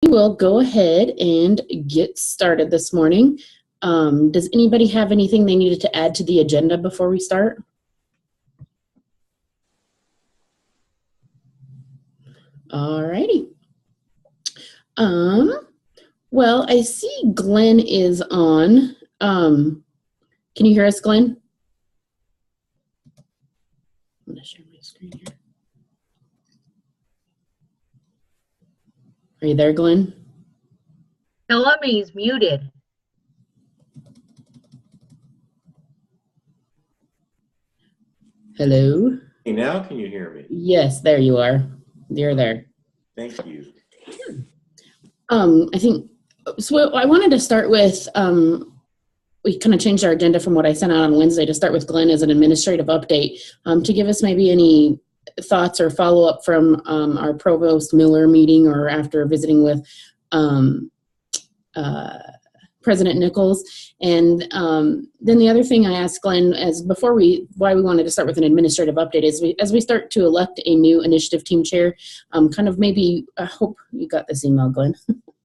We'll go ahead and get started this morning. Does anybody have anything they needed to add to the agenda before we start? All righty. Well, I see Glenn is on. Can you hear us, Glenn? I'm going to share my screen here. Are you there, Glenn? Tell him he's muted. Hello? Hey, now can you hear me? Yes, there you are. You're there. Thank you. I think, so I wanted to start with, we kind of changed our agenda from what I sent out on Wednesday to start with Glenn as an administrative update, to give us maybe any thoughts or follow-up from our Provost Miller meeting or after visiting with President Nichols. And then the other thing I asked Glenn as why we wanted to start with an administrative update is as we start to elect a new initiative team chair, kind of maybe, I hope you got this email, Glenn.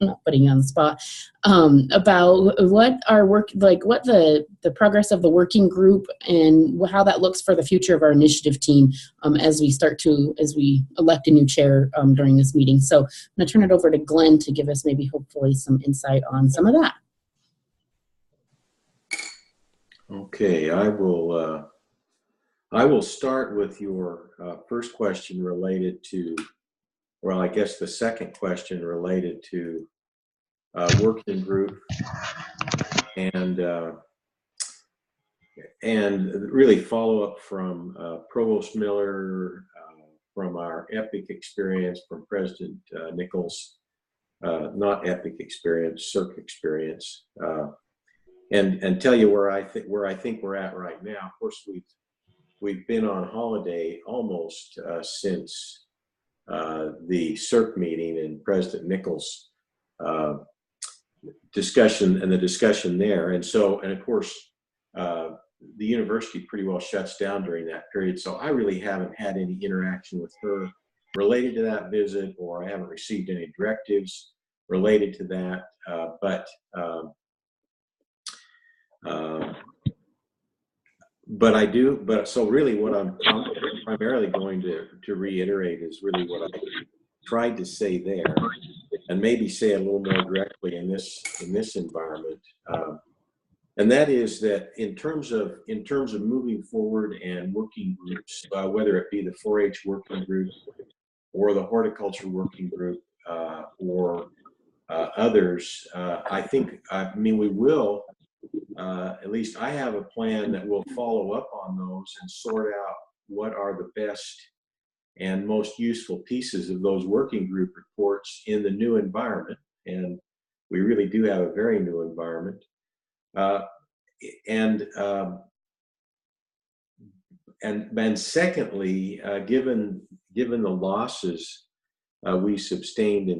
I'm not putting you on the spot, about what our work, like what the progress of the working group and how that looks for the future of our initiative team as we elect a new chair during this meeting. So I'm going to turn it over to Glenn to give us maybe hopefully some insight on some of that. Okay, I will start with your first question related to, well, I guess the second question related to working group and really follow up from Provost Miller, from our EPIC experience, from President Nichols, not EPIC experience, CERC experience. And tell you where I think we're at right now. Of course, we've been on holiday almost since the CERC meeting and President Nichols' discussion there. And of course, the university pretty well shuts down during that period. So I really haven't had any interaction with her related to that visit, or I haven't received any directives related to that. But I do, so really what I'm primarily going to reiterate is really what I tried to say there, and maybe say a little more directly in this environment. And that is that in terms of moving forward and working groups, whether it be the 4-H working group or the horticulture working group or others, we will. At least I have a plan that will follow up on those and sort out what are the best and most useful pieces of those working group reports in the new environment. And we really do have a very new environment. And secondly, given the losses we have sustained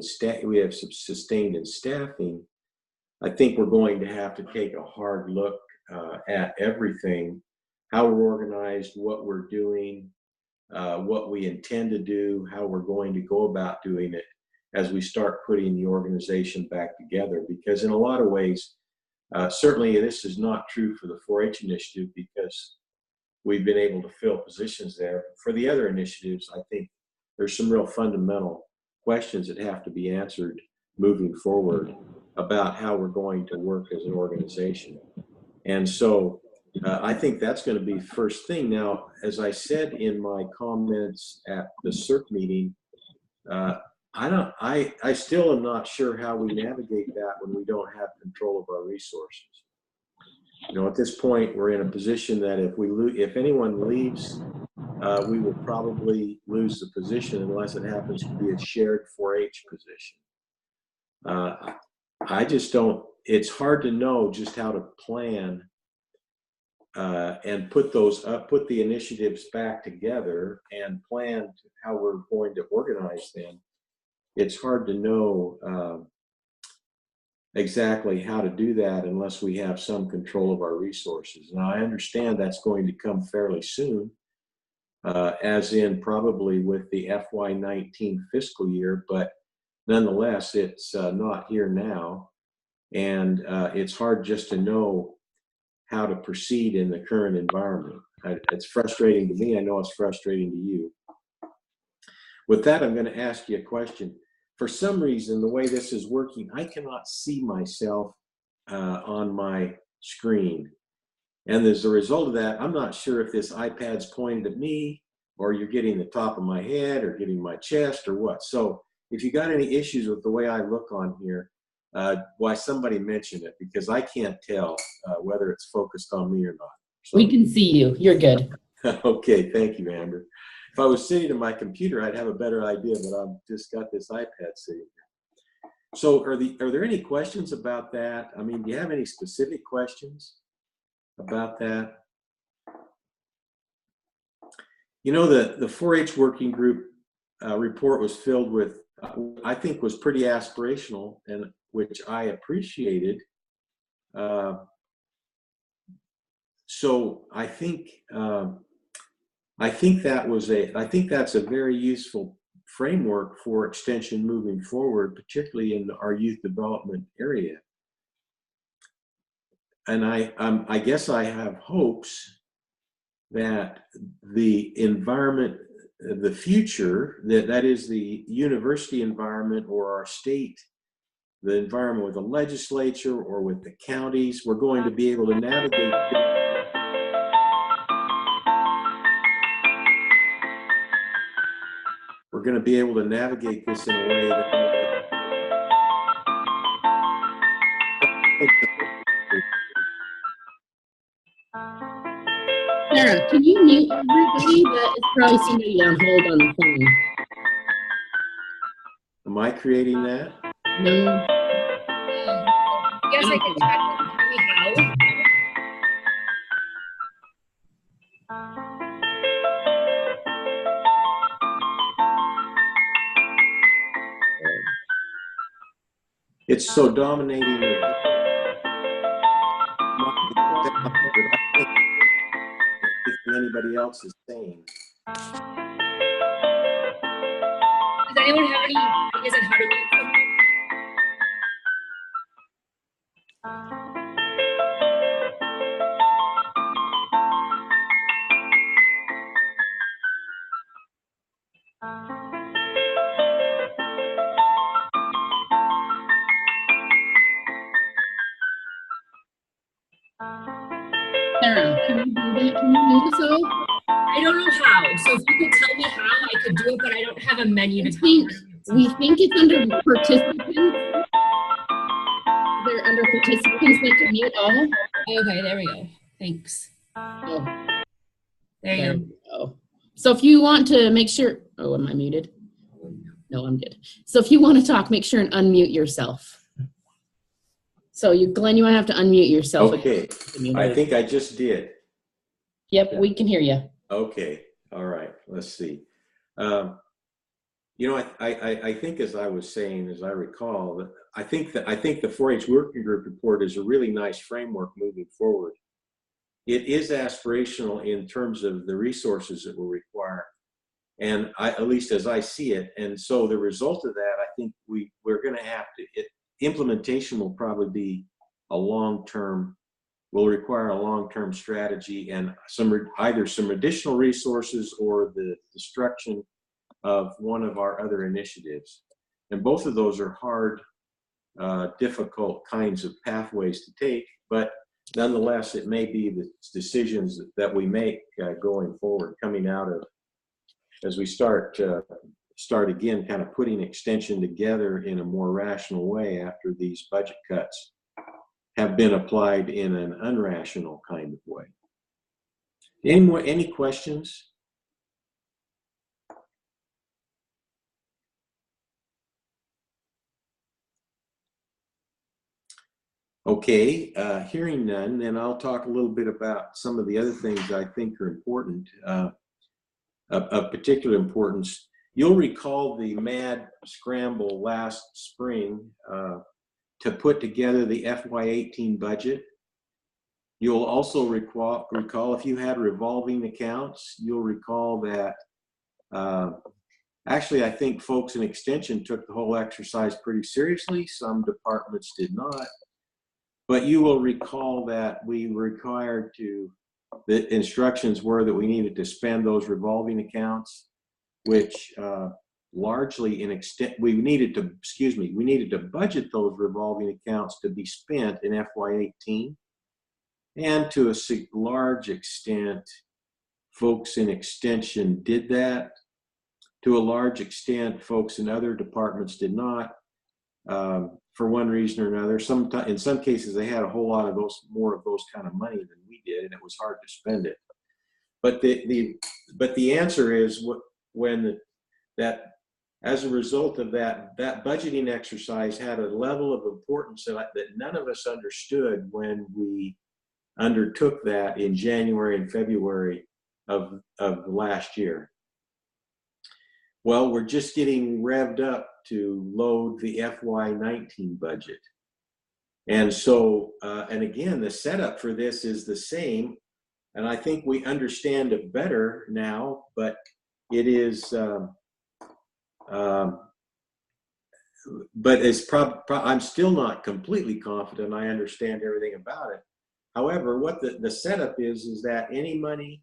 in staffing, I think we're going to have to take a hard look at everything, how we're organized, what we're doing, what we intend to do, how we're going to go about doing it as we start putting the organization back together. Because in a lot of ways, certainly this is not true for the 4-H initiative because we've been able to fill positions there. For the other initiatives, I think there's some real fundamental questions that have to be answered moving forward about how we're going to work as an organization. And so I think that's going to be first thing. Now, as I said in my comments at the CERC meeting, I still am not sure how we navigate that when we don't have control of our resources. At this point, we're in a position that if anyone leaves, we will probably lose the position unless it happens to be a shared 4-H position. I just don't, it's hard to know just how to plan and put the initiatives back together and plan how we're going to organize them. It's hard to know exactly how to do that unless we have some control of our resources. Now, I understand that's going to come fairly soon, as in probably with the FY19 fiscal year, but nonetheless, it's not here now, and it's hard just to know how to proceed in the current environment. It's frustrating to me. I know it's frustrating to you. With that, I'm going to ask you a question. For some reason, the way this is working, I cannot see myself on my screen. And as a result of that, I'm not sure if this iPad's pointed at me, or you're getting the top of my head, or getting my chest, or what. So if you got any issues with the way I look on here, why, somebody mention it, because I can't tell whether it's focused on me or not. So, We can see you. You're good. okay, thank you, Amber. If I was sitting at my computer, I'd have a better idea, but I've just got this iPad sitting here. So are there any questions about that? I mean, do you have any specific questions about that? You know, the 4-H working group report was filled with, I think was pretty aspirational, and which I appreciated. So I think that's a very useful framework for extension moving forward, particularly in our youth development area. And I guess I have hopes that the environment, the future, that is the university environment, or our state, the environment with the legislature or with the counties, we're going to be able to navigate. We're going to be able to navigate this in a way that Sarah, can you mute everybody? That is probably somebody on hold on the phone. Am I creating that? No. Yes, I can check. Tell me how. It's so dominating. If anybody else is saying. Does anyone have any ideas on how to mute someone? Sarah, can you do that? Can you mute us all? I don't know how. So if you could tell me how, I could do it, but I don't have a menu to tell me. We think it's under participants. They're under participants that can mute all. Okay, there we go. Thanks. Oh, There you go. go. So if you want to make sure, oh, am I muted? No, I'm good. So if you want to talk, make sure and unmute yourself. So Glenn, you want to have to unmute yourself. Okay, I think I just did. Yep, we can hear you. Okay, all right, let's see. You know, I think, as I was saying, as I recall, that I think the 4-H working group report is a really nice framework moving forward. It is aspirational in terms of the resources it will require, and at least as I see it. And so the result of that, I think we're going to have to. Implementation will probably be will require a long-term strategy and either some additional resources or the destruction of one of our other initiatives. And both of those are hard, difficult kinds of pathways to take, but nonetheless, it may be the decisions that we make going forward, coming out of, as we start again, kind of putting extension together in a more rational way after these budget cuts have been applied in an unrational kind of way. Any questions? Okay, hearing none, then I'll talk a little bit about some of the other things I think are important, of particular importance. You'll recall the mad scramble last spring to put together the FY18 budget. You'll also recall if you had revolving accounts, you'll recall that Actually, I think folks in Extension took the whole exercise pretty seriously. Some departments did not. But you will recall that we were required to, the instructions were that we needed to spend those revolving accounts, which largely in extent, we needed to budget those revolving accounts to be spent in FY18. And to a large extent, folks in Extension did that. To a large extent, folks in other departments did not, for one reason or another. In some cases, they had a whole lot of more of those kind of money than we did, and it was hard to spend it. But the answer is that as a result of that budgeting exercise had a level of importance that none of us understood when we undertook that in January and February of last year. Well, we're just getting revved up to load the FY19 budget. And so, and again, the setup for this is the same. And I think we understand it better now, but it is, but it's I'm still not completely confident I understand everything about it. However, what the setup is that any money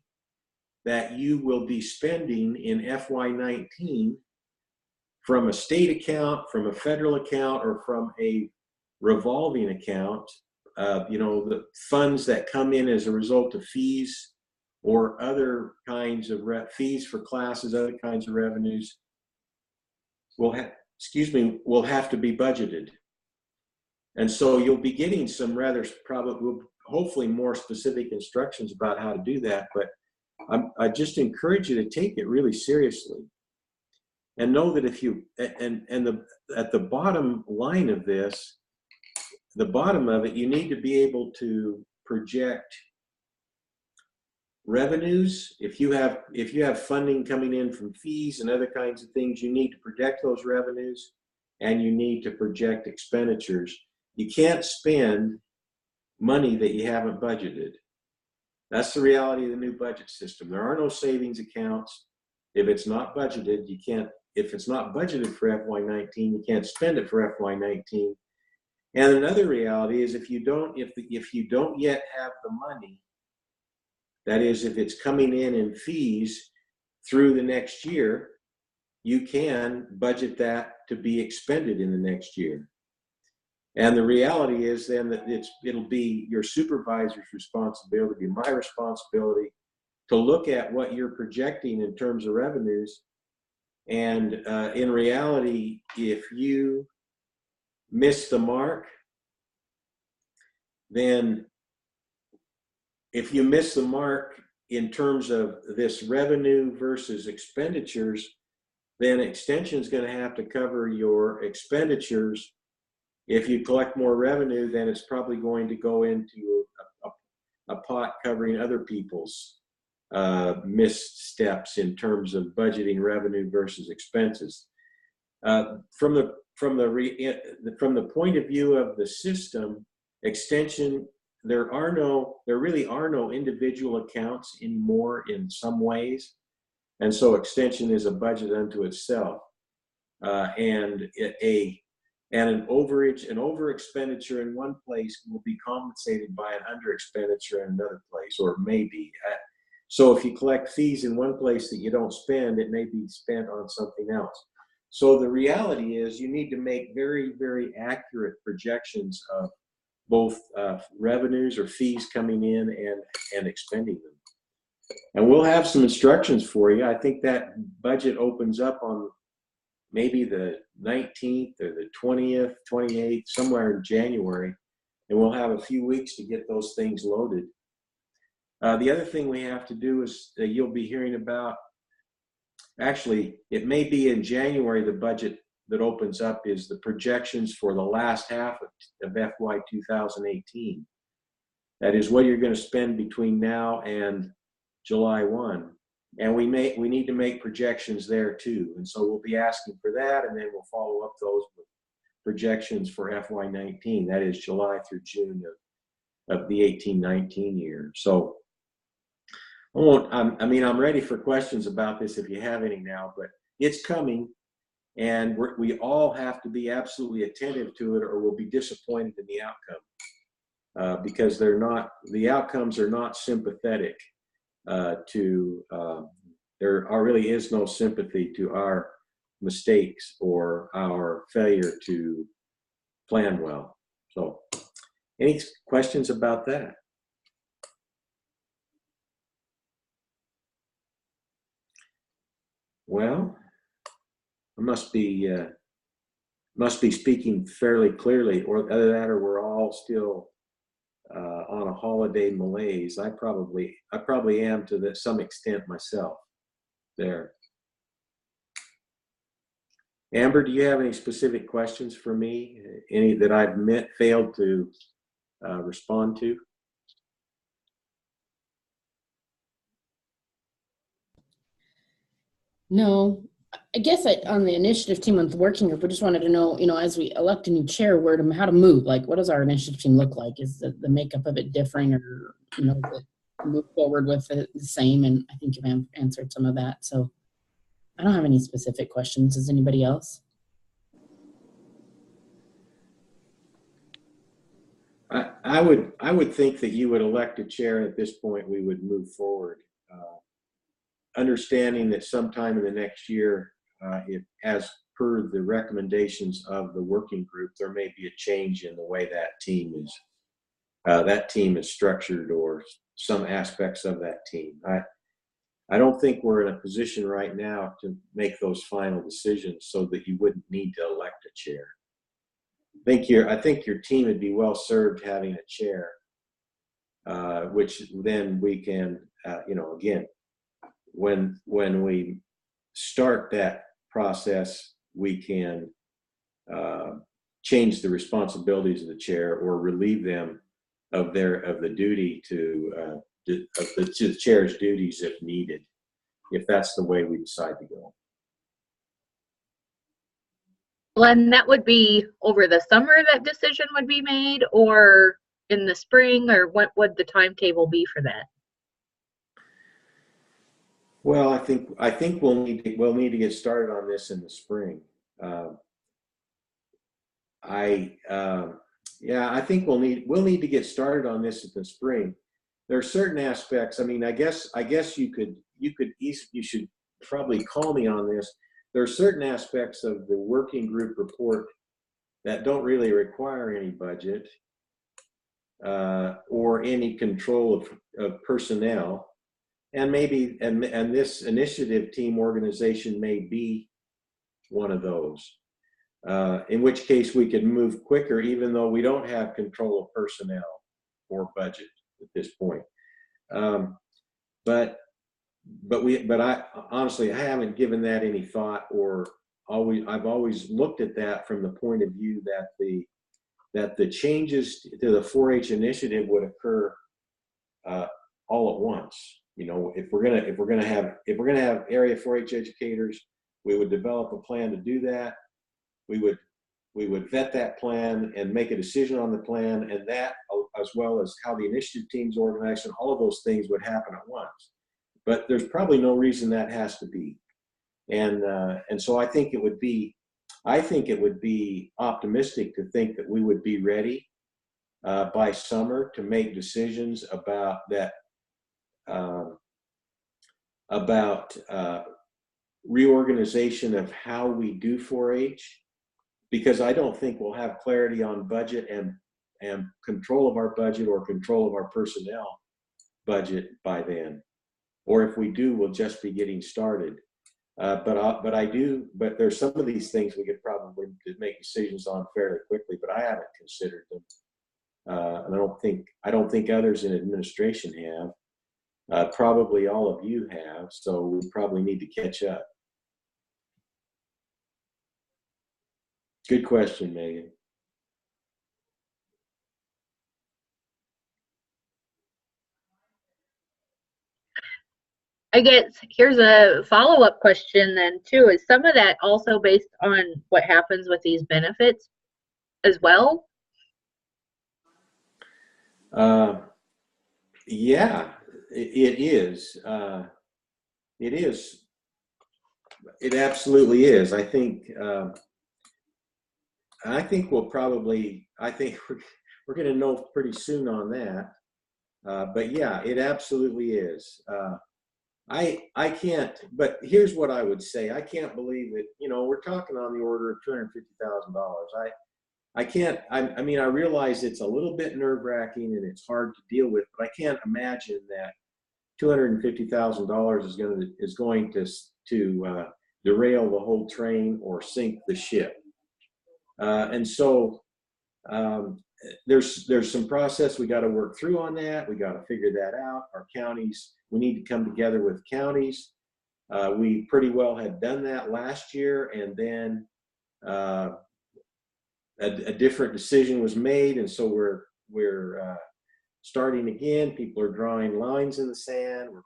that you will be spending in FY19 from a state account, from a federal account, or from a revolving account, the funds that come in as a result of fees or other kinds of fees for classes, other kinds of revenues, will have to be budgeted. And so you'll be getting some hopefully more specific instructions about how to do that, but I just encourage you to take it really seriously and know that if you, at the bottom line of this, the bottom of it, you need to be able to project revenues. If you have funding coming in from fees and other kinds of things, you need to project those revenues, and you need to project expenditures. You can't spend money that you haven't budgeted. That's the reality of the new budget system. There are no savings accounts. If it's not budgeted, you can't. If it's not budgeted for FY19, you can't spend it for FY19. And another reality is if you don't yet have the money, that is, if it's coming in fees through the next year, you can budget that to be expended in the next year. And the reality is then that it'll be your supervisor's responsibility, my responsibility, to look at what you're projecting in terms of revenues. And in reality, if you miss the mark, then if you miss the mark in terms of this revenue versus expenditures, then Extension is going to have to cover your expenditures. If you collect more revenue, then it's probably going to go into a pot covering other people's missteps in terms of budgeting revenue versus expenses. From the point of view of the system, Extension, there really are no individual accounts anymore in some ways, and so Extension is a budget unto itself, and an over expenditure in one place will be compensated by an under expenditure in another place, or maybe. So if you collect fees in one place that you don't spend, it may be spent on something else. So the reality is you need to make very, very accurate projections of both revenues or fees coming in and expending them. And we'll have some instructions for you. I think that budget opens up on maybe the 19th or the 20th, 28th, somewhere in January, and we'll have a few weeks to get those things loaded. The other thing we have to do is you'll be hearing about, actually, it may be in January, the budget that opens up is the projections for the last half of FY 2018. That is what you're going to spend between now and July 1. And we need to make projections there too. And so we'll be asking for that, and then we'll follow up those with projections for FY19. That is July through June of the 18-19 year. So I'm ready for questions about this if you have any now, but it's coming, and we all have to be absolutely attentive to it, or we'll be disappointed in the outcome, because the outcomes are not sympathetic there really is no sympathy to our mistakes or our failure to plan well. So, any questions about that? Well, I must be speaking fairly clearly, or other than that, or we're all still on a holiday malaise. I probably am to some extent myself there. Amber, do you have any specific questions for me? Any that I've failed to respond to? No, I guess on the initiative team with the working group, we just wanted to know, as we elect a new chair, how to move. Like, what does our initiative team look like? Is the makeup of it different, or move forward with it the same? And I think you've answered some of that. So I don't have any specific questions. Does anybody else? I would think that you would elect a chair at this point. We would move forward, understanding that sometime in the next year, as per the recommendations of the working group, there may be a change in the way that team is structured, or some aspects of that team. I don't think we're in a position right now to make those final decisions so that you wouldn't need to elect a chair. I think your team would be well served having a chair, which then we can, again, when we start that process, we can change the responsibilities of the chair or relieve them of the duty to the chair's duties if needed, if that's the way we decide to go. Well, and that would be over the summer that decision would be made, or in the spring, or what would the timetable be for that? Well, I think we'll need to get started on this in the spring. I think we'll need to get started on this in the spring. There are certain aspects. I mean, I guess you should probably call me on this. There are certain aspects of the working group report that don't really require any budget or any control of personnel, and maybe and this initiative team organization may be one of those. In which case we could move quicker, even though we don't have control of personnel or budget at this point. But I honestly, I haven't given that any thought, or I've always looked at that from the point of view that the changes to the 4-H initiative would occur all at once. If we're gonna have area 4-H educators, we would develop a plan to do that. We would vet that plan and make a decision on the plan, and that, as well as how the initiative team's organized, and all of those things would happen at once. But there's probably no reason that has to be, and so I think it would be optimistic to think that we would be ready by summer to make decisions about that, about reorganization of how we do 4-H, because I don't think we'll have clarity on budget and control of our budget or control of our personnel budget by then. Or if we do, we'll just be getting started. But there's some of these things we could probably make decisions on fairly quickly, but I haven't considered them. And I don't think others in administration have. Probably all of you have, so we probably need to catch up. Good question, Megan. I guess here's a follow-up question then too. Is some of that also based on what happens with these benefits as well? Yeah, it is. It is It absolutely is. We'll probably, we're going to know pretty soon on that. But yeah, it absolutely is. I can't, but here's what I would say. I can't believe that, we're talking on the order of $250,000. I can't, I mean, I realize it's a little bit nerve wracking and it's hard to deal with, but I can't imagine that $250,000 is going to derail the whole train or sink the ship. And so there's some process we got to work through on that. We got to figure that out. Our counties, we need to come together with counties. We pretty well had done that last year, and then a different decision was made, and so we're starting again. People are drawing lines in the sand. We're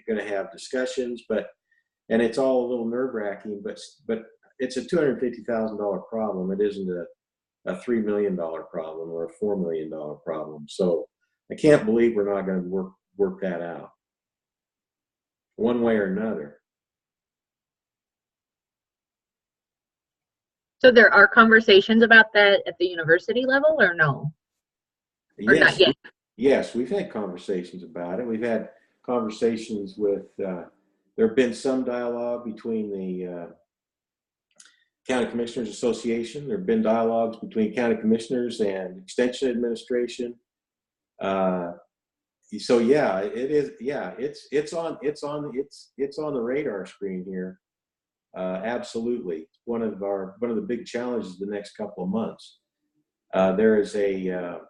going to have discussions, and it's all a little nerve-wracking. But it's a $250,000 problem. It isn't a $3 million problem or a $4 million problem. So I can't believe we're not going to work that out one way or another. So there are conversations about that at the university level, or no? Or Yes, not yet? yes, we've had conversations about it. We've had conversations with, there have been some dialogue between the County Commissioners Association. There have been dialogues between county commissioners and Extension Administration. So yeah, it is. Yeah, it's on the radar screen here. Absolutely, one of the big challenges the next couple of months. There is an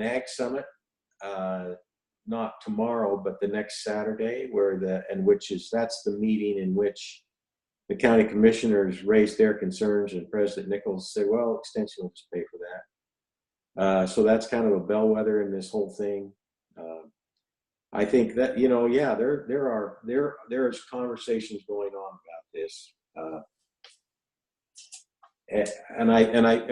Ag Summit, not tomorrow, but the next Saturday, that's the meeting in which the county commissioners raised their concerns, and President Nichols said, "Well, Extension will just pay for that." So that's kind of a bellwether in this whole thing. I think that there's conversations going on about this, and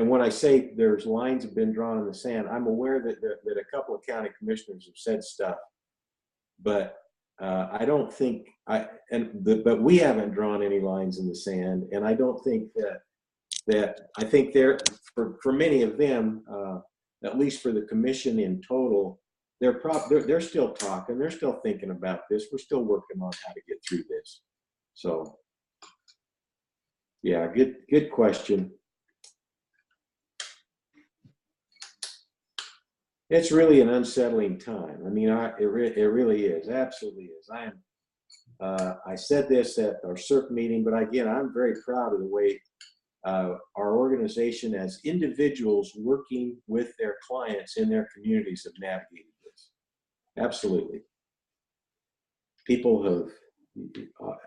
when I say there's lines have been drawn in the sand, I'm aware that a couple of county commissioners have said stuff, but I don't think but we haven't drawn any lines in the sand, and I don't think that I think for many of them, at least for the commission in total, they're still talking, they're still thinking about this. We're still working on how to get through this. So yeah, good question. It's really an unsettling time. I mean, it really is, absolutely is. I said this at our CERC meeting, but again, I'm very proud of the way our organization, as individuals working with their clients in their communities, have navigated this. Absolutely.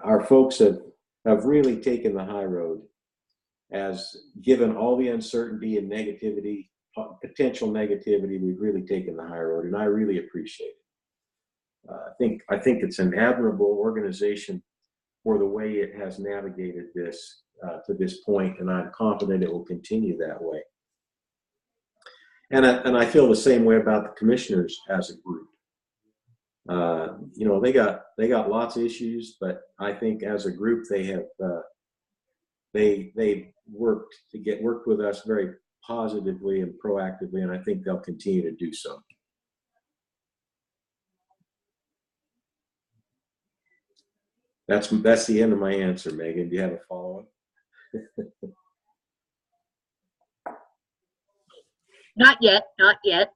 Our folks have really taken the high road, as given all the uncertainty and negativity, potential negativity, we've really taken the high road, and I really appreciate it. I think it's an admirable organization for the way it has navigated this to this point, and I'm confident it will continue that way. And I feel the same way about the commissioners as a group. They got lots of issues, but I think as a group they have they've worked with us very positively and proactively, and I think they'll continue to do so. That's the end of my answer, Megan. Do you have a follow-up? Not yet, not yet.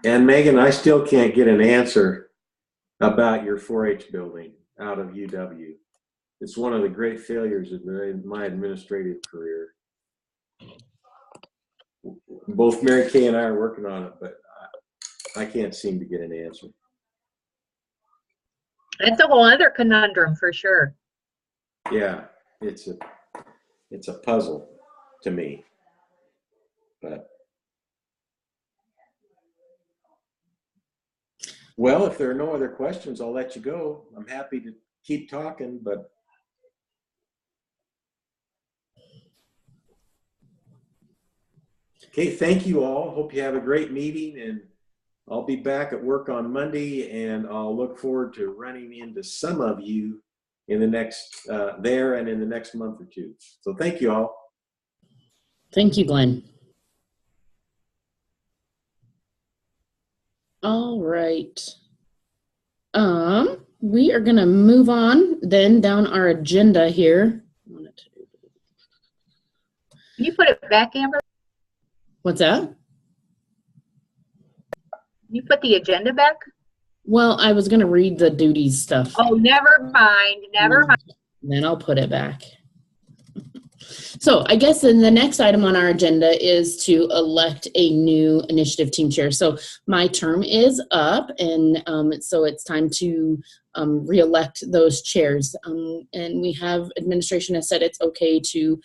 And Megan, I still can't get an answer about your 4-H building out of UW. It's one of the great failures of my administrative career. Both Mary Kay and I are working on it, but I can't seem to get an answer. It's a whole other conundrum for sure. Yeah, it's a puzzle to me. But well, if there are no other questions, I'll let you go. I'm happy to keep talking, but okay, thank you all. Hope you have a great meeting, and I'll be back at work on Monday, and I'll look forward to running into some of you in the next there and in the next month or two. So thank you all. Thank you, Glenn. All right. We are going to move on then down our agenda here. Can you put it back, Amber? What's that? Can you put the agenda back? Well, I was going to read the duties stuff. Oh, never mind. Never mind. Then I'll put it back. So I guess then the next item on our agenda is to elect a new initiative team chair. So my term is up, and so it's time to re-elect those chairs. And we have, administration has said it's okay to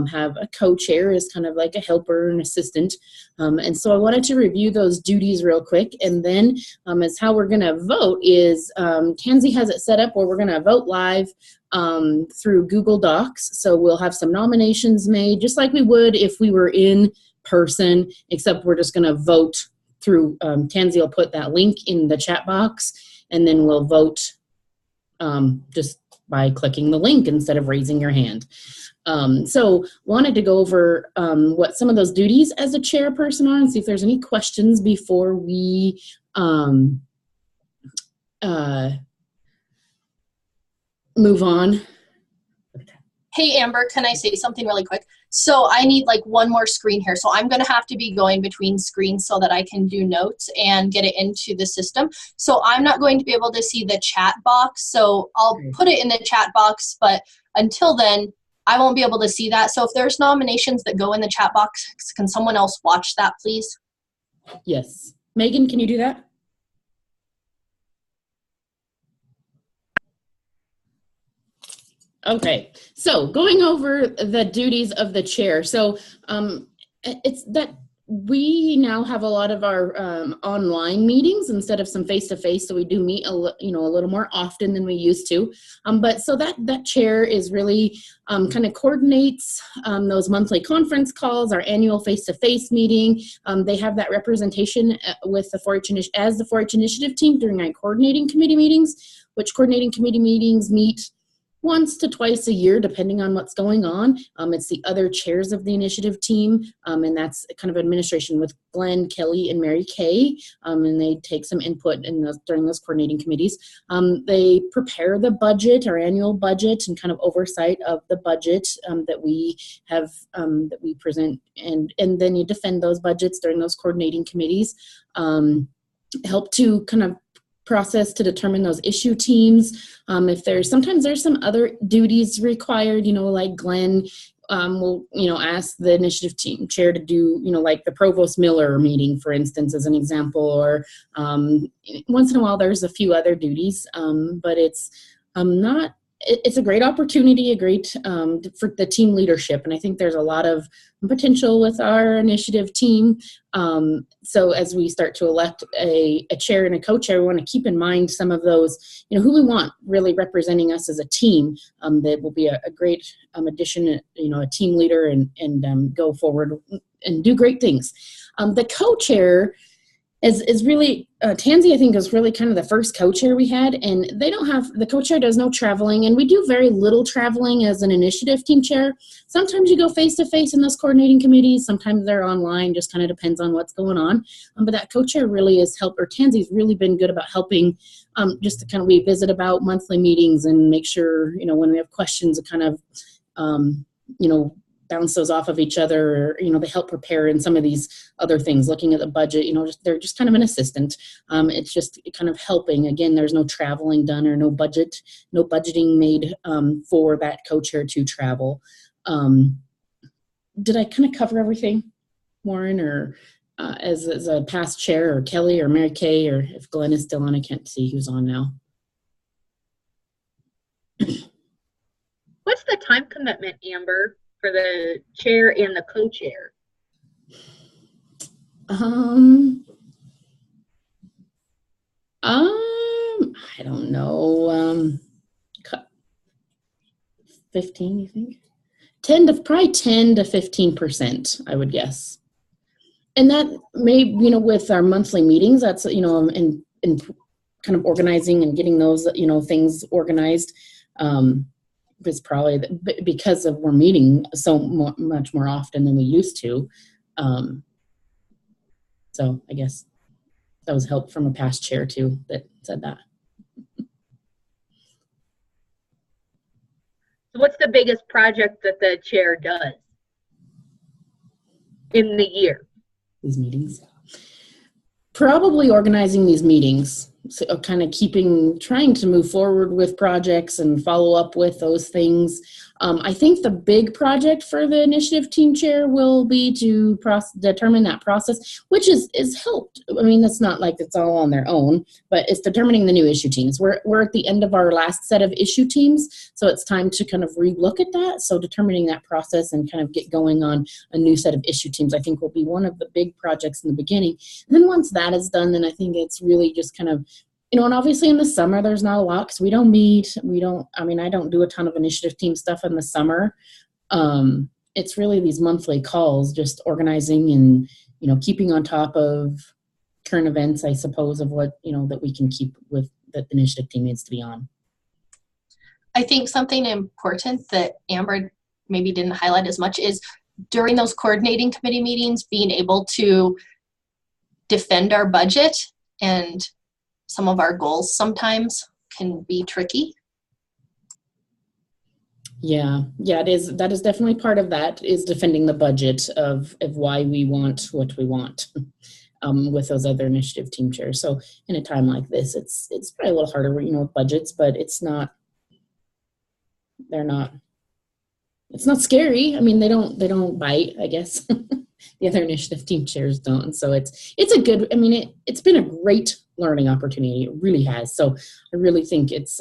have a co-chair as kind of like a helper and assistant. And so I wanted to review those duties real quick. And then as how we're going to vote is Tansy has it set up where we're going to vote live through Google Docs. So we'll have some nominations made just like we would if we were in person, except we're just going to vote through, Tansy will put that link in the chat box, and then we'll vote just by clicking the link instead of raising your hand. So wanted to go over what some of those duties as a chairperson are and see if there's any questions before we move on. Hey, Amber, can I say something really quick? So I need like one more screen here. So I'm going to have to be going between screens so that I can do notes and get it into the system. So I'm not going to be able to see the chat box. So I'll put it in the chat box, but until then, I won't be able to see that. So if there's nominations that go in the chat box, can someone else watch that, please? Yes. Megan, can you do that? Okay, so going over the duties of the chair. So it's that we now have a lot of our online meetings instead of some face-to-face, so we do meet a little more often than we used to. But so that chair is really kind of coordinates those monthly conference calls, our annual face-to-face meeting. They have that representation with the 4-H as the 4-H initiative team during our coordinating committee meetings, which coordinating committee meetings meet once to twice a year, depending on what's going on. It's the other chairs of the initiative team, and that's kind of administration with Glenn, Kelly, and Mary Kay, and they take some input in during those coordinating committees. They prepare the budget, our annual budget, and kind of oversight of the budget that we have, that we present, and then you defend those budgets during those coordinating committees. Help to kind of process to determine those issue teams. If sometimes there's some other duties required, like Glenn will, ask the initiative team chair to do, like the Provost Miller meeting, for instance, as an example, or once in a while there's a few other duties, but it's it's a great opportunity, a great for the team leadership. And I think there's a lot of potential with our initiative team. So as we start to elect a chair and a co-chair, we want to keep in mind some of those, who we want really representing us as a team, that will be a great addition, a team leader and go forward and do great things. The co-chair is really, Tansy, I think, is really kind of the first co-chair we had, and the co-chair does no traveling, and we do very little traveling as an initiative team chair. Sometimes you go face-to-face in those coordinating committees, sometimes they're online, just kind of depends on what's going on. But that co-chair really has helped, or Tansy's really been good about helping, just to kind of, we visit about monthly meetings and make sure, when we have questions, to kind of, bounce those off of each other, or, they help prepare in some of these other things, looking at the budget, they're just kind of an assistant. It's just kind of helping. Again, there's no traveling done or no budgeting made for that co-chair to travel. Did I kind of cover everything, Warren, or as a past chair, or Kelly or Mary Kay, or if Glenn is still on, I can't see who's on now. What's the time commitment, Amber, for the chair and the co-chair? I don't know. 15, you think? Probably 10 to 15%, I would guess. And that may, you know, with our monthly meetings, that's, you know, and kind of organizing and getting those, you know, things organized, is probably because of we're meeting so much more often than we used to. So I guess that was help from a past chair too that said that. So what's the biggest project that the chair does in the year? These meetings. Probably organizing these meetings, so kind of trying to move forward with projects and follow up with those things. I think the big project for the initiative team chair will be to determine that process, which is helped. I mean, that's not like it's all on their own, but it's determining the new issue teams. We're at the end of our last set of issue teams, so it's time to kind of relook at that. So determining that process and kind of get going on a new set of issue teams, I think will be one of the big projects in the beginning. And then once that is done, then I think it's really just kind of, you know, and obviously in the summer, there's not a lot because we don't meet. I mean, I don't do a ton of initiative team stuff in the summer. It's really these monthly calls, just organizing and, you know, keeping on top of current events, I suppose, of what, you know, that we can keep with that the initiative team needs to be on. I think something important that Amber maybe didn't highlight as much is during those coordinating committee meetings, being able to defend our budget, and some of our goals sometimes can be tricky. Yeah, it is. That is definitely part of that, is defending the budget of why we want what we want with those other initiative team chairs. So in a time like this, it's probably a little harder, you know, with budgets, but it's not scary. I mean, they don't bite, I guess. The other initiative team chairs don't. So it's a good, I mean, it's been a great learning opportunity. It really has. So I really think it's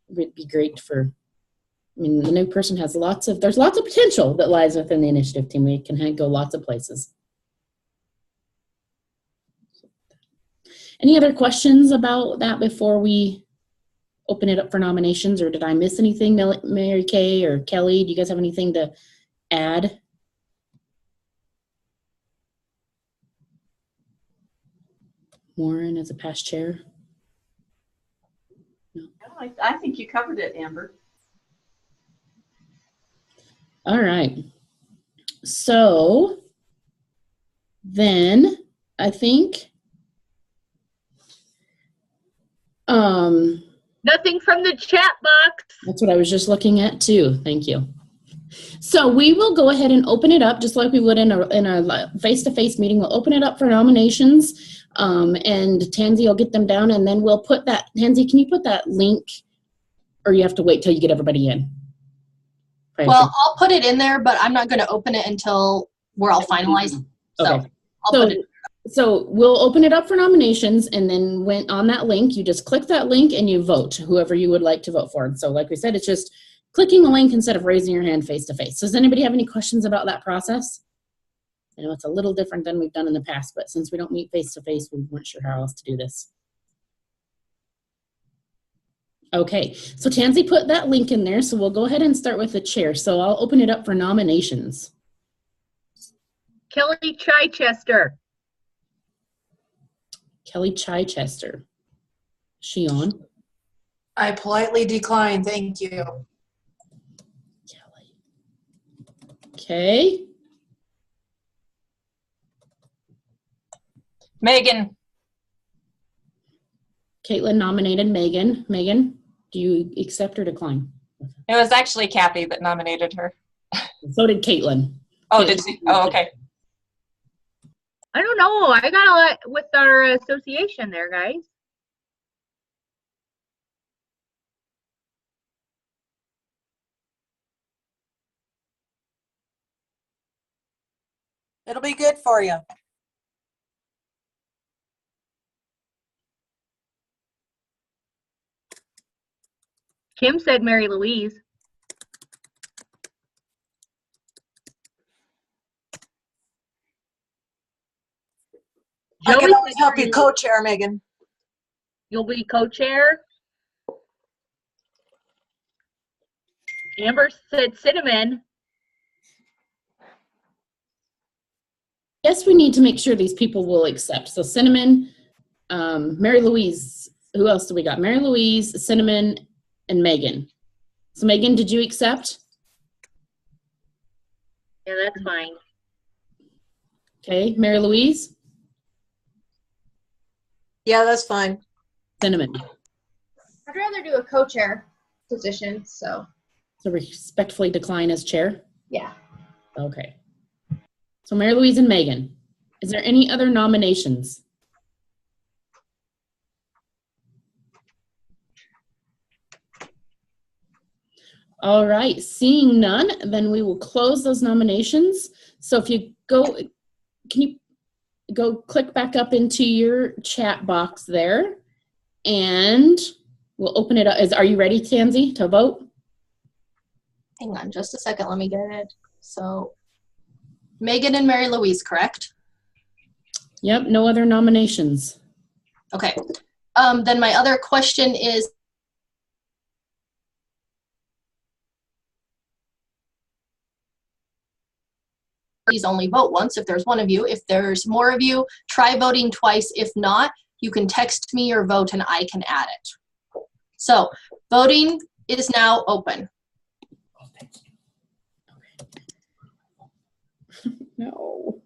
would be great for, I mean, the new person has there's lots of potential that lies within the initiative team. We can go lots of places. Any other questions about that before we open it up for nominations, or did I miss anything? Mary Kay or Kelly, do you guys have anything to add? Warren as a past chair? No, I think you covered it, Amber. All right. So then I think Nothing from the chat box. that's what I was just looking at too. Thank you. So we will go ahead and open it up just like we would in a face-to-face meeting. We'll open it up for nominations. And Tansy will get them down, and then we'll put that. Tansy, can you put that link, or you have to wait till you get everybody in? Right. Well, I'll put it in there, but I'm not going to open it until we're all finalized. Okay. I'll put it. So we'll open it up for nominations, and then when on that link, you just click that link and you vote whoever you would like to vote for. And so, like we said, it's just clicking a link instead of raising your hand face to face. So does anybody have any questions about that process? I know it's a little different than we've done in the past, but since we don't meet face to face, we weren't sure how else to do this. Okay, so Tansy put that link in there, so we'll go ahead and start with the chair. So I'll open it up for nominations. Kelly Chichester. Kelly Chichester. Is she on? I politely decline, thank you. Kelly. Okay. Megan. Caitlin nominated Megan. Megan, do you accept or decline? It was actually Kathy that nominated her. So did Caitlin. Oh, did she? Oh, okay. I don't know. I got a lot with our association there, guys. It'll be good for you. Kim said Mary Louise. I Joey can always said help Mary you Louise. co-chair, Megan. You'll be co-chair. Amber said Cinnamon. guess we need to make sure these people will accept. So Cinnamon, Mary Louise, who else do we got? Mary Louise, Cinnamon, and Megan. So Megan, did you accept? Yeah, that's fine. Okay, Mary Louise, Yeah, that's fine. Cinnamon. I'd rather do a co-chair position, so So respectfully decline as chair? yeah. Okay. So Mary Louise and Megan. Is there any other nominations? All right, seeing none, then we will close those nominations. So if you go, can you go click back up into your chat box there and we'll open it up. Are you ready, Tansy, to vote? Hang on just a second. Let me get it. So Megan and Mary Louise, correct? Yep, no other nominations. Okay. Then my other question is, please only vote once if there's one of you. If there's more of you, try voting twice. If not, you can text me your vote and I can add it. So voting is now open. No.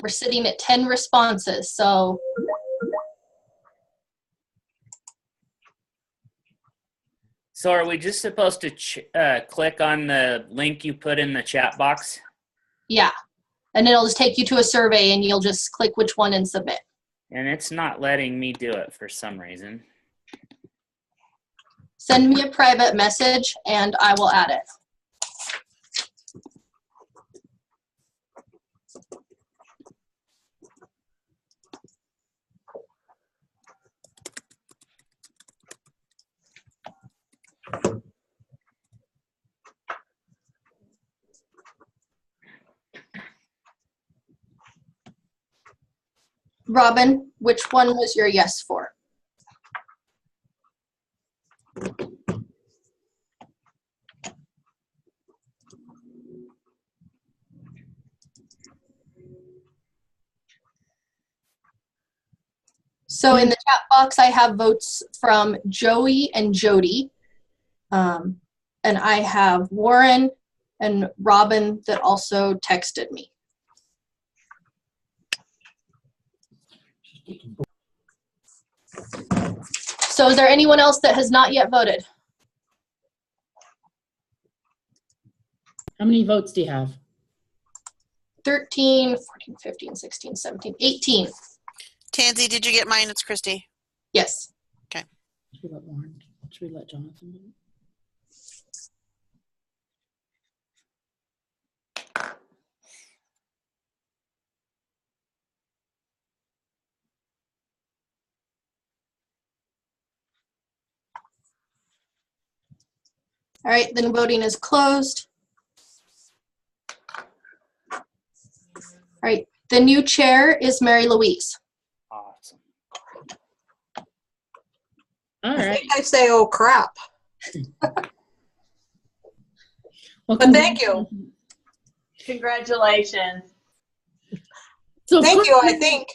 We're sitting at 10 responses. So So are we just supposed to click on the link you put in the chat box? yeah, and it'll just take you to a survey and you'll just click which one and submit. And it's not letting me do it for some reason. Send me a private message and I will add it. Robin, which one was your yes for? So in the chat box, I have votes from Joey and Jody. And I have Warren and Robin that also texted me. So is there anyone else that has not yet voted? How many votes do you have? 13, 14, 15, 16, 17, 18. Tansy, did you get mine? It's Christy. Yes. Should we let Warren? Should we let Jonathan vote? All right, then voting is closed. All right, the new chair is Mary Louise. Awesome. All I right. think I say, oh crap. Well, But thank you. Congratulations. So Thank you, I think.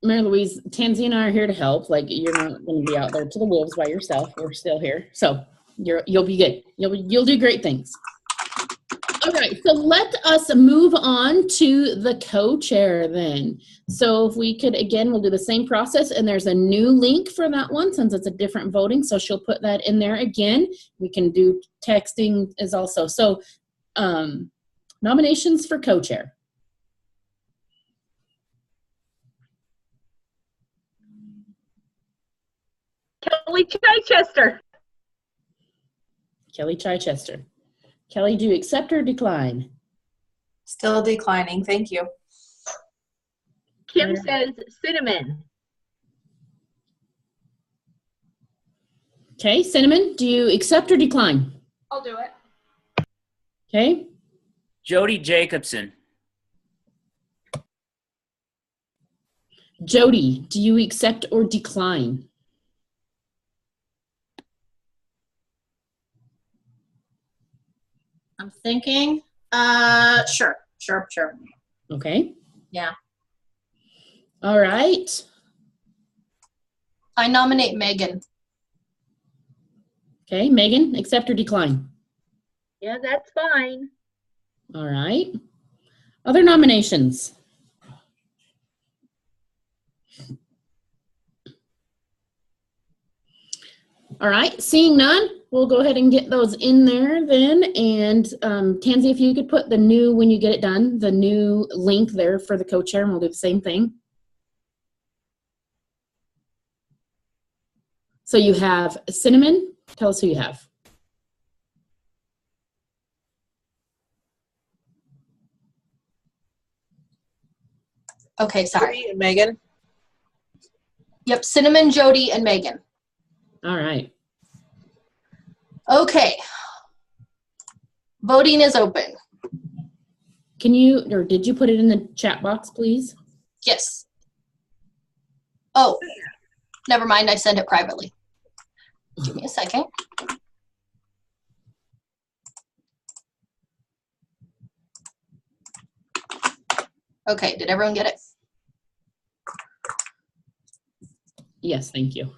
Mary Louise, Tansy and I are here to help. Like, you're not going to be out there to the wolves by yourself. We're still here. So you'll be good. You'll do great things. All right, so let us move on to the co-chair then. So if we could, again, we'll do the same process, and there's a new link for that one since it's a different voting, so she'll put that in there again. We can do texting is also. So nominations for co-chair. Kelly Chichester. Kelly Chichester. Kelly, do you accept or decline? Still declining, thank you. Kim says Cinnamon. Okay, Cinnamon, do you accept or decline? I'll do it. Okay, Jody Jacobson. Jody, do you accept or decline? I'm thinking. Sure. Okay. Yeah. All right. I nominate Megan. Okay, Megan, accept or decline? Yeah, that's fine. All right. Other nominations? All right, seeing none, we'll go ahead and get those in there then. And Tansy, if you could put the new, when you get it done, the new link there for the co-chair, and we'll do the same thing. So you have Cinnamon. Tell us who you have. Okay, sorry. Jody and Megan. Yep, Cinnamon, Jody, and Megan. All right. Okay. Voting is open. Can you, or did you put it in the chat box, please? Yes. Oh, never mind. I sent it privately. Give me a second. Okay, did everyone get it? Yes, thank you.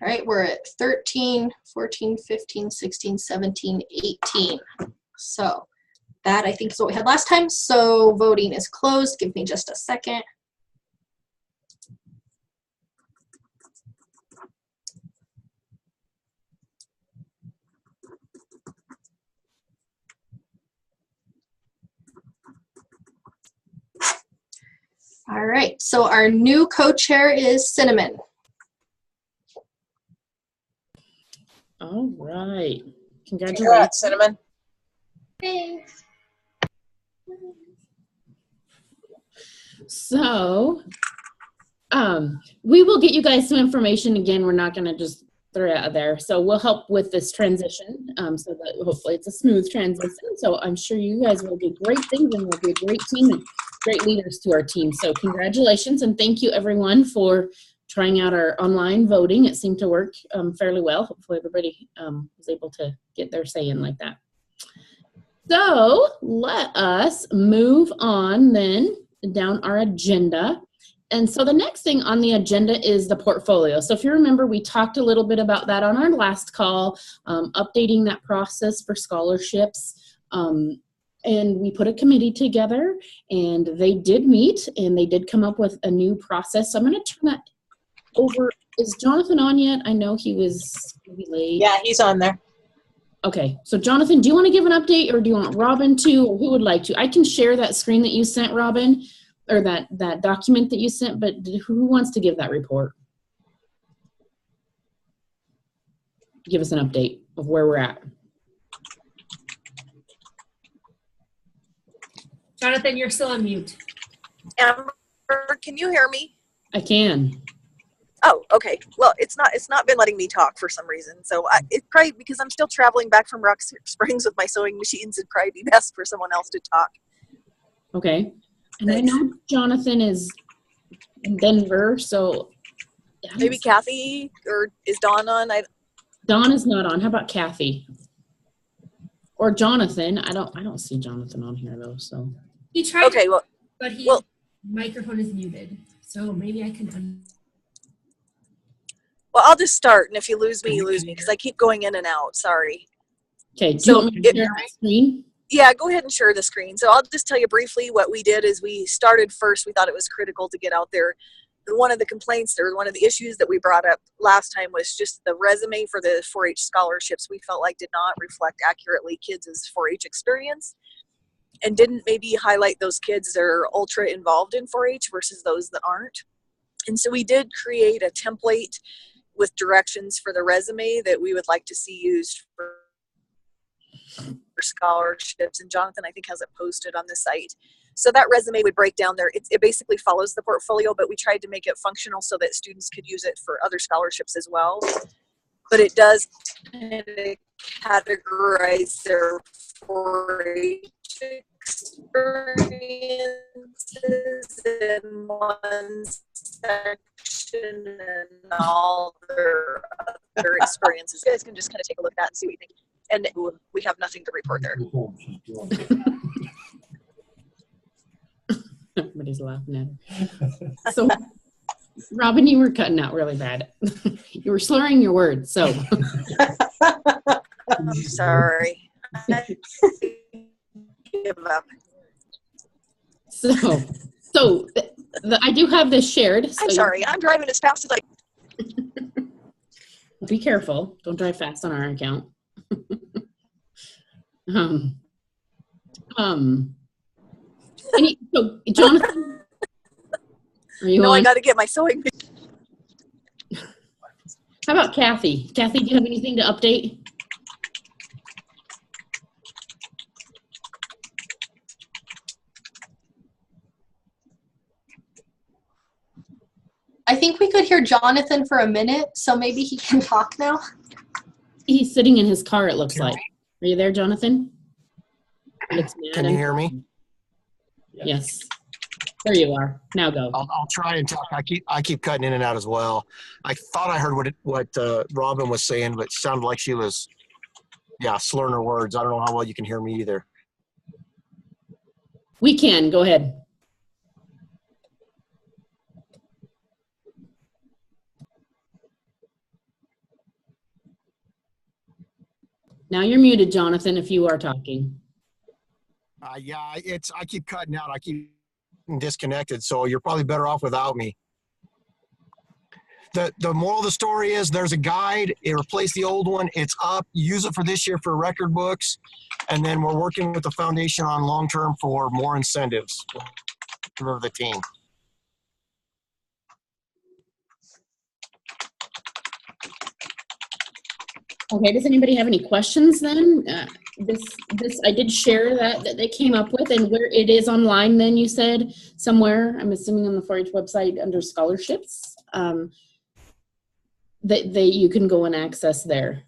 All right, we're at 13, 14, 15, 16, 17, 18. So that I think is what we had last time. So voting is closed. Give me just a second. All right, so our new co-chair is Cinnamon. All right. Congratulations. Congrats, Cinnamon. Thanks. So, we will get you guys some information. Again, we're not going to just throw it out there. So we'll help with this transition so that hopefully it's a smooth transition. So I'm sure you guys will do great things and we'll be a great team and great leaders to our team. So congratulations and thank you everyone for trying out our online voting. It seemed to work fairly well. Hopefully everybody was able to get their say in like that. So let us move on then down our agenda. And so the next thing on the agenda is the portfolio. So if you remember, we talked a little bit about that on our last call, updating that process for scholarships. And we put a committee together and they did meet and they did come up with a new process. So I'm going to turn that over. Is Jonathan on yet? I know he was maybe late. Yeah, he's on there. Okay, so Jonathan, do you want to give an update or do you want Robin to, or who would like to? I can share that screen that you sent, Robin, or that document that you sent, but who wants to give that report? Give us an update of where we're at. Jonathan, you're still on mute. Amber, can you hear me? I can. Oh, okay. Well, it's not been letting me talk for some reason. So it's probably because I'm still traveling back from Rock Springs with my sewing machines. It'd probably be best for someone else to talk. Okay. And Thanks. I know Jonathan is in Denver, so Maybe Kathy, or is Dawn on? Dawn is not on. How about Kathy? Or Jonathan? I don't see Jonathan on here though. So He tried. Okay, well, but his well, microphone is muted. So maybe I can. well, I'll just start, and if you lose me, you lose me, because I keep going in and out. Sorry. okay. Do So you want me to share my screen? Yeah, go ahead and share the screen. So I'll just tell you briefly what we did is we started first. We thought it was critical to get out there one of the complaints or one of the issues that we brought up last time was just the resume for the 4-H scholarships we felt like did not reflect accurately kids' 4-H experience and didn't maybe highlight those kids that are ultra involved in 4-H versus those that aren't. And so we did create a template with directions for the resume that we would like to see used for scholarships. And Jonathan, I think, has it posted on the site. So that resume would break down there. It basically follows the portfolio, but we tried to make it functional so that students could use it for other scholarships as well. But it does kind of categorize their 4-H experiences in one section and all their other experiences. You guys can just kind of take a look at that and see what you think. And we have nothing to report there. Everybody's laughing at her. So, Robin, you were cutting out really bad. You were slurring your words, so. Sorry. Give up. So I do have this shared. So I'm sorry. I'm driving as fast as I. Be careful. Don't drive fast on our account. So Jonathan, are you No, on? I got to get my sewing. How about Kathy? Kathy, do you have anything to update? I think we could hear Jonathan for a minute, so maybe he can talk now. He's sitting in his car, it looks like. Are you there, Jonathan? Can you hear me? Yes. There you are. Now go. I'll try and talk. I keep cutting in and out as well. I thought I heard what Robin was saying, but it sounded like she was, slurring her words. I don't know how well you can hear me either. We can. Go ahead. Now you're muted, Jonathan, if you are talking. I keep cutting out. I keep disconnected, so you're probably better off without me. The moral of the story is there's a guide. It replaced the old one. It's up. Use it for this year for record books. And then we're working with the foundation on long-term for more incentives for the team. Okay, does anybody have any questions then? This I did share that they came up with, and where it is online then, you said somewhere, I'm assuming on the 4-H website under scholarships, that you can go and access there.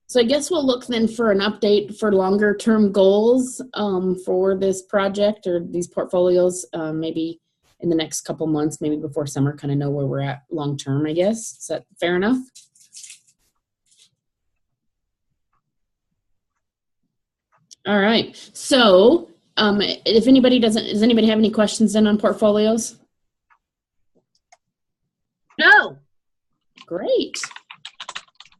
So I guess we'll look then for an update for longer term goals for this project or these portfolios, maybe in the next couple months, maybe before summer, kind of know where we're at long term, I guess. Is that fair enough? All right. So if anybody does anybody have any questions then on portfolios? No. Great.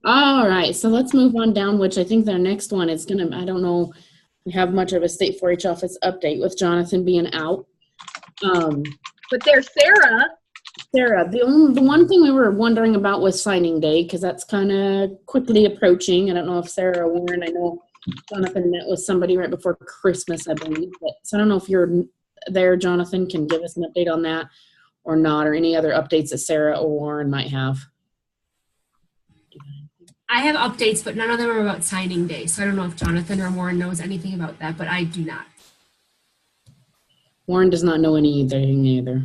All right. So let's move on down, which I think the next one is going to, I don't know, we have much of a state 4-H office update with Jonathan being out. But there's Sarah. Sarah, the one thing we were wondering about was signing day, because that's kind of quickly approaching. I don't know if Sarah or Warren, I know Jonathan met with somebody right before Christmas, I believe. So I don't know if you're there, Jonathan, can give us an update on that or not, or any other updates that Sarah or Warren might have. I have updates, but none of them are about signing day. So I don't know if Jonathan or Warren knows anything about that, but I do not. Warren does not know anything either.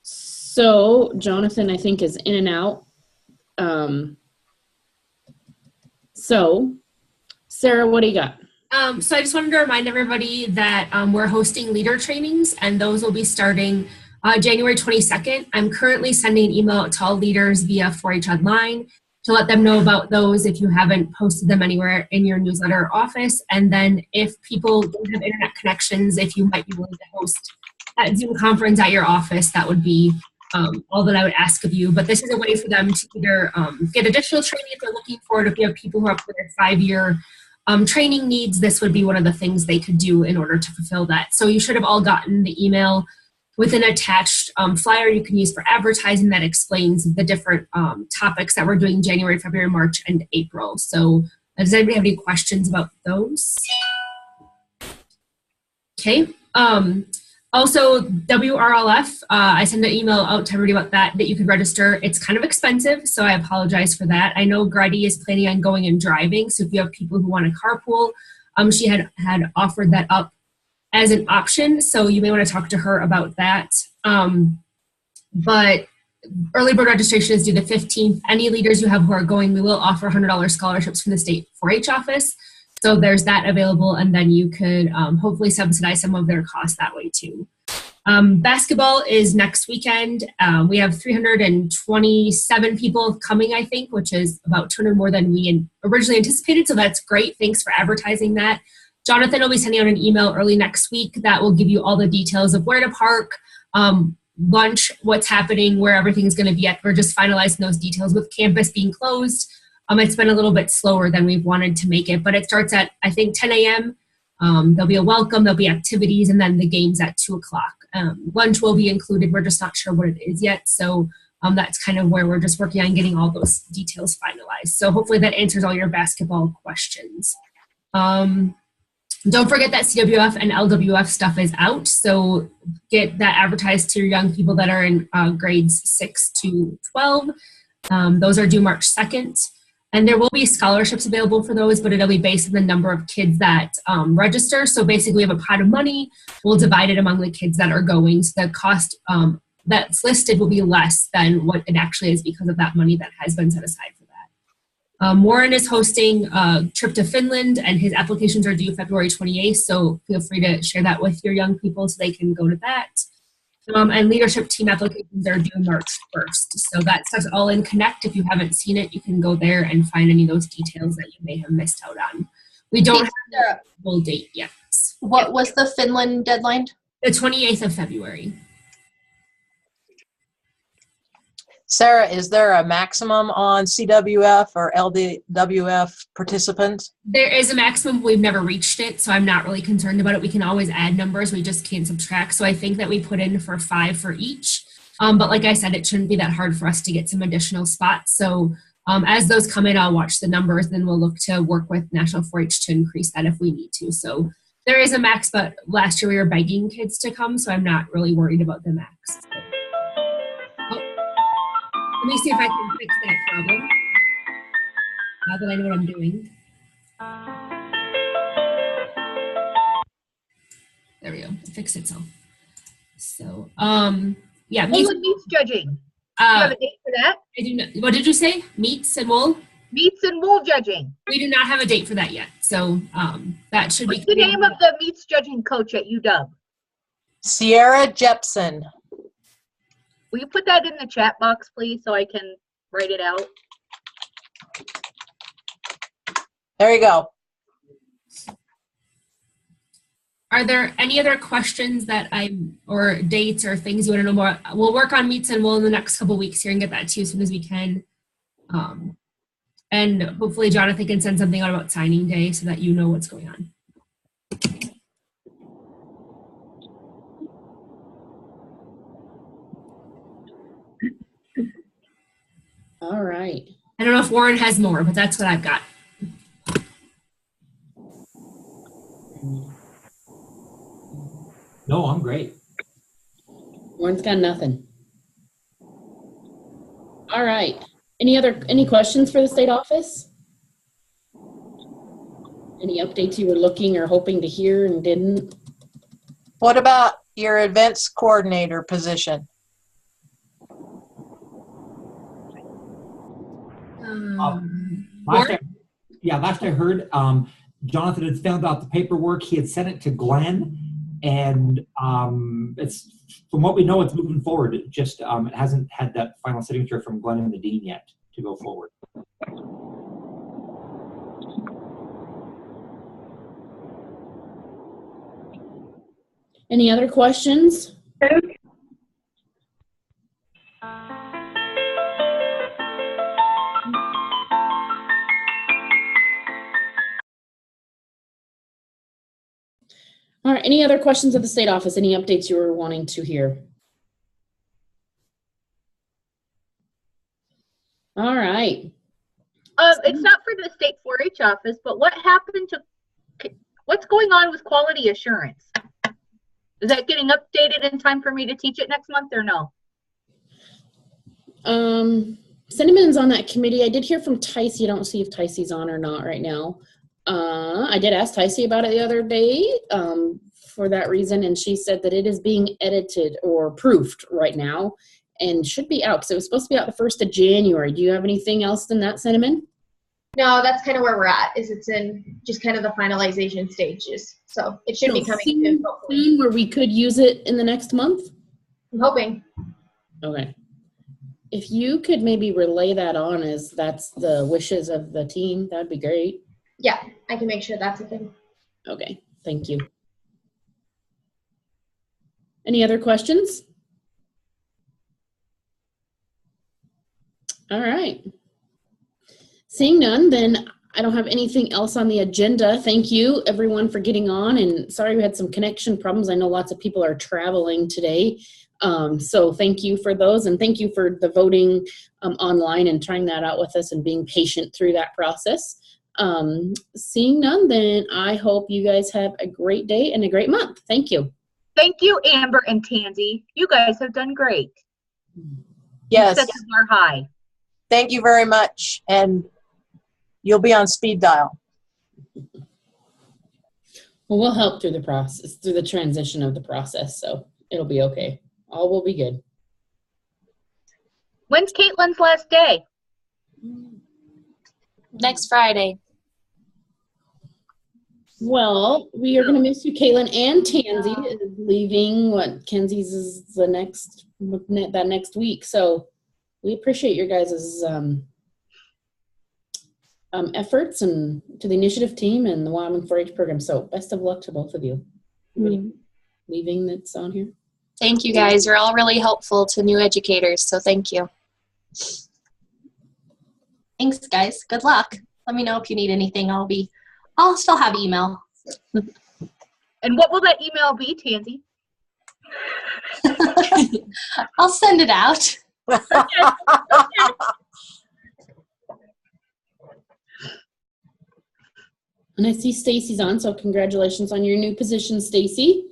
So Jonathan, I think, is in and out. So Sarah, what do you got? So I just wanted to remind everybody that we're hosting leader trainings, and those will be starting January 22nd. I'm currently sending an email out to all leaders via 4-H Online to let them know about those if you haven't posted them anywhere in your newsletter or office. And then if people don't have internet connections, if you might be willing to host that Zoom conference at your office, that would be all that I would ask of you. But this is a way for them to either get additional training if they're looking for it. If you have people who are up for their 5-year training needs, this would be one of the things they could do in order to fulfill that. So you should have all gotten the email with an attached flyer you can use for advertising that explains the different topics that we're doing January, February, March, and April. So does anybody have any questions about those? Okay. Also, WRLF, I sent an email out to everybody about that you could register. It's kind of expensive, so I apologize for that. I know Grady is planning on going and driving, so if you have people who want to carpool, she had offered that up as an option, so you may want to talk to her about that. But early bird registration is due the 15th. Any leaders you have who are going, we will offer $100 scholarships from the state 4-H office. So there's that available, and then you could hopefully subsidize some of their costs that way too. Basketball is next weekend. We have 327 people coming, I think, which is about 200 more than we originally anticipated. So that's great. Thanks for advertising that. Jonathan will be sending out an email early next week that will give you all the details of where to park, lunch, what's happening, where everything's going to be at. We're just finalizing those details with campus being closed. It's been a little bit slower than we've wanted to make it, but it starts at, I think, 10 a.m. There'll be a welcome, there'll be activities, and then the games at 2 o'clock. Lunch will be included. We're just not sure what it is yet. So that's kind of where we're just working on getting all those details finalized. So hopefully that answers all your basketball questions. Don't forget that CWF and LWF stuff is out. So get that advertised to your young people that are in grades 6 to 12. Those are due March 2nd. And there will be scholarships available for those, but it'll be based on the number of kids that register. So basically we have a pot of money. We'll divide it among the kids that are going. So the cost that's listed will be less than what it actually is because of that money that has been set aside for that. Warren is hosting a trip to Finland, and his applications are due February 28th. So feel free to share that with your young people so they can go to that. And leadership team applications are due March 1st. So that stuff's all in Connect. If you haven't seen it, you can go there and find any of those details that you may have missed out on. We don't have a full date yet. What was the Finland deadline? The 28th of February. Sarah, is there a maximum on CWF or LWF participants? There is a maximum. We've never reached it, so I'm not really concerned about it. We can always add numbers. We just can't subtract. So I think that we put in for 5 for each. But like I said, it shouldn't be that hard for us to get some additional spots. So as those come in, I'll watch the numbers. Then we'll look to work with National 4-H to increase that if we need to. So there is a max, but last year we were begging kids to come, so I'm not really worried about the max. Let me see if I can fix that problem. Now that I know what I'm doing. There we go. It fixed itself. So, yeah. Wool meats judging. Do you have a date for that? I do not. What did you say? Meats and wool? Meats and wool judging. We do not have a date for that yet. So that should be. What's the name of the meats judging coach at UW? Sierra Jepson. Will you put that in the chat box, please, so I can write it out? There you go. Are there any other questions or dates or things you want to know more? We'll work on meats and wool in the next couple weeks here and get that to you as soon as we can. And hopefully Jonathan can send something out about signing day so that you know what's going on. All right. I don't know if Warren has more, but that's what I've got. No, I'm great. Warren's got nothing. All right. Any questions for the state office? Any updates you were looking or hoping to hear and didn't? What about your events coordinator position? Last I heard, Jonathan had found out the paperwork. He had sent it to Glenn, and it's from what we know, it's moving forward. It just it hasn't had that final signature from Glenn and the dean yet to go forward. Any other questions? All right, any other questions of the state office? Any updates you were wanting to hear? All right. It's not for the state 4-H office, but what's going on with quality assurance? Is that getting updated in time for me to teach it next month or no? Cinnamon's on that committee. I did hear from Ticey. I don't see if Ticey's on or not right now. I did ask Ticey about it the other day for that reason, and she said that it is being edited or proofed right now and should be out because it was supposed to be out the 1st of January. Do you have anything else than that, Cinnamon? No, that's kind of where we're at. Is it's in just kind of the finalization stages. So it should be coming soon, hopefully. Soon where we could use it in the next month? I'm hoping. Okay. If you could maybe relay that on as that's the wishes of the team, that'd be great. Yeah, I can make sure that's a thing. Okay, thank you. Any other questions? All right. Seeing none, then I don't have anything else on the agenda. Thank you, everyone, for getting on. And sorry we had some connection problems. I know lots of people are traveling today. So thank you for those. And thank you for the voting online and trying that out with us and being patient through that process. Seeing none, then I hope you guys have a great day and a great month. Thank you. Thank you, Amber and Tansy. You guys have done great. Yes. You set the bar high. Thank you very much. And you'll be on speed dial. Well, we'll help through the process, through the transition of the process. So it'll be okay. All will be good. When's Caitlin's last day? Next Friday. Well, we are going to miss you, Caitlin, and Tansy is leaving. What Kenzie's is the next that next week. So we appreciate your guys' efforts and to the initiative team and the Wyoming 4-H program. So best of luck to both of you. Leaving that's on here. Thank you guys. You're all really helpful to new educators, so thank you. Thanks, guys. Good luck. Let me know if you need anything. I'll still have email. And what will that email be, Tansy? I'll send it out. And I see Stacy's on, so congratulations on your new position, Stacy.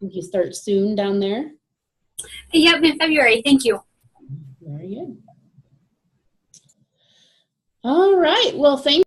You start soon down there. Yep, in February. Thank you. Very good. All right. Well, thank